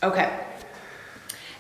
Okay.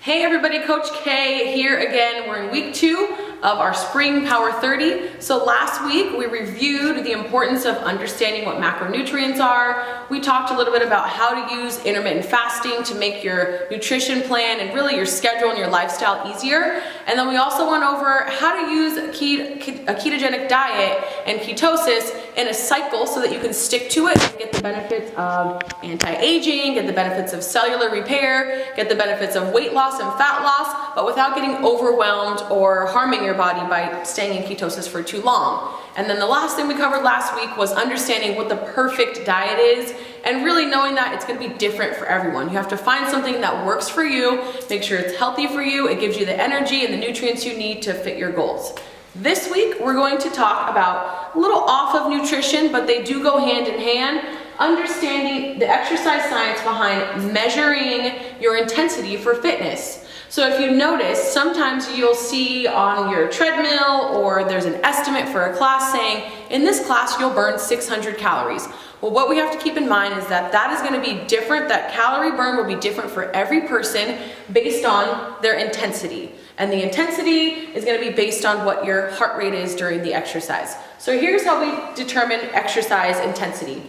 Hey everybody, Coach K here again. We're in week 2 of our Spring Power 30. So last week we reviewed the importance of understanding what macronutrients are. We talked a little bit about how to use intermittent fasting to make your nutrition plan and really your schedule and your lifestyle easier. And then we also went over how to use a ketogenic diet and ketosis in a cycle so that you can stick to it and get the benefits of anti-aging, get the benefits of cellular repair, get the benefits of weight loss and fat loss, but without getting overwhelmed or harming your body by staying in ketosis for too long. And then the last thing we covered last week was understanding what the perfect diet is and really knowing that it's going to be different for everyone. You have to find something that works for you, make sure it's healthy for you, it gives you the energy and the nutrients you need to fit your goals. This week, we're going to talk about a little off of nutrition, but they do go hand in hand, understanding the exercise science behind measuring your intensity for fitness. So if you notice, sometimes you'll see on your treadmill or there's an estimate for a class saying, in this class you'll burn 600 calories. Well, what we have to keep in mind is that that is going to be different. That calorie burn will be different for every person based on their intensity. And the intensity is going to be based on what your heart rate is during the exercise. So here's how we determine exercise intensity.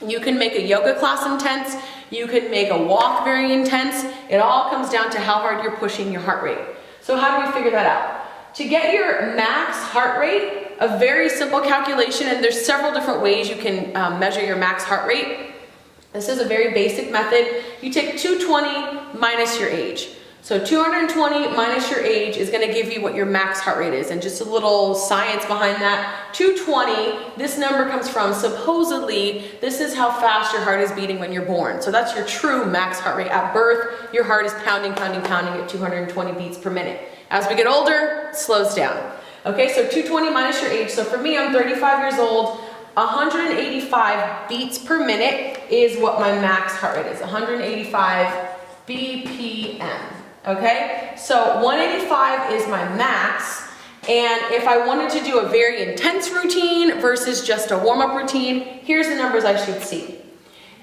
You can make a yoga class intense, you can make a walk very intense. It all comes down to how hard you're pushing your heart rate. So how do we figure that out? To get your max heart rate, a very simple calculation, and there's several different ways you can measure your max heart rate. This is a very basic method. You take 220 minus your age. So 220 minus your age is going to give you what your max heart rate is. And just a little science behind that. 220, this number comes from supposedly, this is how fast your heart is beating when you're born. So that's your true max heart rate. At birth, your heart is pounding at 220 beats per minute. As we get older, it slows down. Okay, so 220 minus your age. So for me, I'm 35 years old. 185 beats per minute is what my max heart rate is. 185 BPM. Okay, so 185 is my max, and if I wanted to do a very intense routine versus just a warm-up routine, here's the numbers I should see.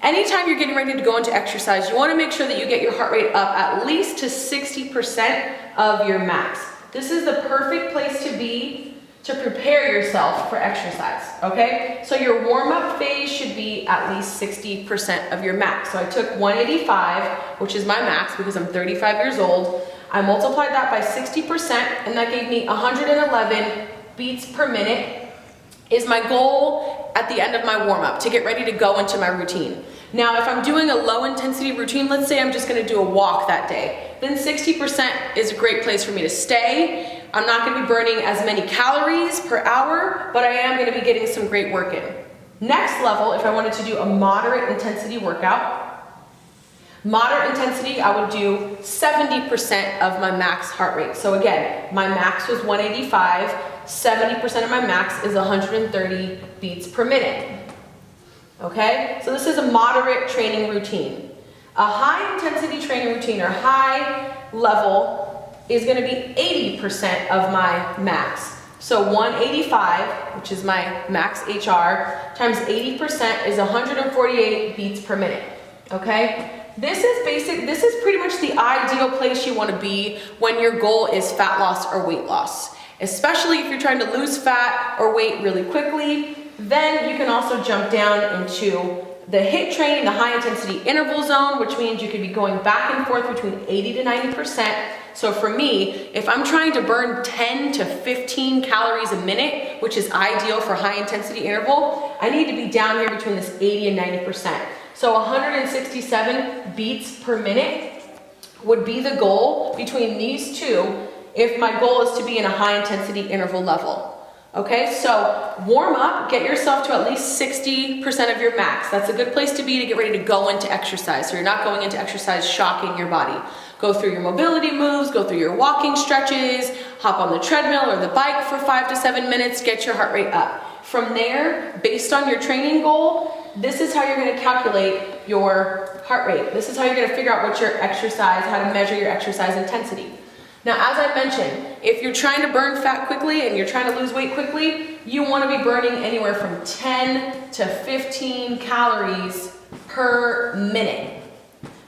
Anytime you're getting ready to go into exercise, you want to make sure that you get your heart rate up at least to 60% of your max. This is the perfect place to be to prepare yourself for exercise, okay? So your warm-up phase should be at least 60% of your max. So I took 185, which is my max because I'm 35 years old. I multiplied that by 60%, and that gave me 111 beats per minute is my goal at the end of my warm-up to get ready to go into my routine. Now, if I'm doing a low-intensity routine, let's say I'm just gonna do a walk that day, then 60% is a great place for me to stay. I'm not going to be burning as many calories per hour, but I am going to be getting some great work in. Next level, if I wanted to do a moderate intensity workout, moderate intensity, I would do 70% of my max heart rate. So again, my max was 185, 70% of my max is 130 beats per minute. Okay, so this is a moderate training routine. A high intensity training routine or high level is going to be 80% of my max. So 185, which is my max HR, times 80% is 148 beats per minute. Okay? This is pretty much the ideal place you want to be when your goal is fat loss or weight loss. Especially if you're trying to lose fat or weight really quickly, then you can also jump down into the HIIT training, the high intensity interval zone, which means you could be going back and forth between 80 to 90%. So for me, if I'm trying to burn 10 to 15 calories a minute, which is ideal for high intensity interval, I need to be down here between this 80 and 90%. So 167 beats per minute would be the goal between these two if my goal is to be in a high intensity interval level. Okay, so warm up, get yourself to at least 60% of your max. That's a good place to be to get ready to go into exercise. So you're not going into exercise shocking your body. Go through your mobility moves, go through your walking stretches, hop on the treadmill or the bike for 5 to 7 minutes, get your heart rate up. From there, based on your training goal, this is how you're going to calculate your heart rate. This is how you're going to figure out what your exercise, how to measure your exercise intensity. Now, as I mentioned, if you're trying to burn fat quickly and you're trying to lose weight quickly, you want to be burning anywhere from 10 to 15 calories per minute.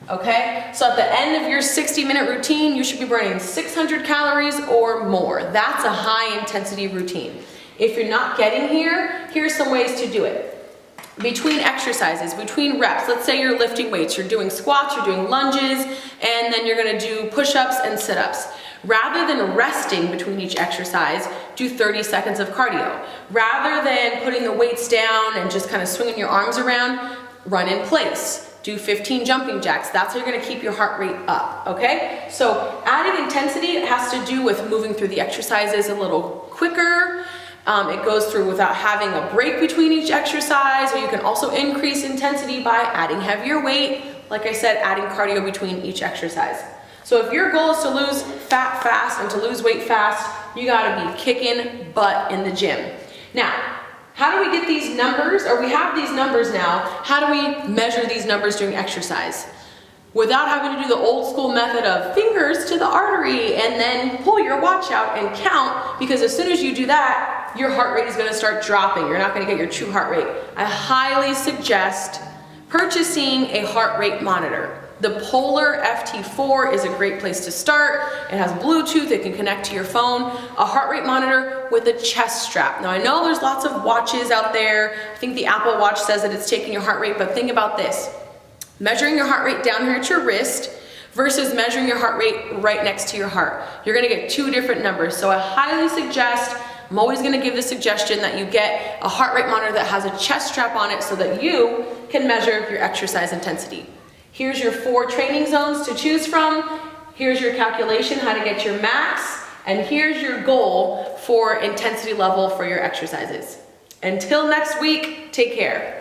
Okay, so at the end of your 60-minute routine, you should be burning 600 calories or more. That's a high intensity routine. If you're not getting here, here's some ways to do it. Between exercises, between reps, let's say you're lifting weights, you're doing squats, you're doing lunges, and then you're gonna do push-ups and sit-ups. Rather than resting between each exercise, do 30 seconds of cardio. Rather than putting the weights down and just kind of swinging your arms around, run in place. Do 15 jumping jacks. That's how you're gonna keep your heart rate up, okay? So adding intensity has to do with moving through the exercises a little quicker. It goes through without having a break between each exercise, or you can also increase intensity by adding heavier weight. Like I said, adding cardio between each exercise. So if your goal is to lose fat fast and to lose weight fast, you gotta be kicking butt in the gym. Now, how do we get these numbers, or we have these numbers now, how do we measure these numbers during exercise? Without having to do the old school method of fingers to the artery and then pull your watch out and count, because as soon as you do that, your heart rate is gonna start dropping. You're not gonna get your true heart rate. I highly suggest purchasing a heart rate monitor. The Polar FT4 is a great place to start. It has Bluetooth, it can connect to your phone. A heart rate monitor with a chest strap. Now I know there's lots of watches out there. I think the Apple Watch says that it's taking your heart rate, but think about this. Measuring your heart rate down here at your wrist versus measuring your heart rate right next to your heart. You're gonna get two different numbers. So I highly suggest, I'm always gonna give the suggestion that you get a heart rate monitor that has a chest strap on it so that you can measure your exercise intensity. Here's your 4 training zones to choose from. Here's your calculation, how to get your max, and here's your goal for intensity level for your exercises. Until next week, take care.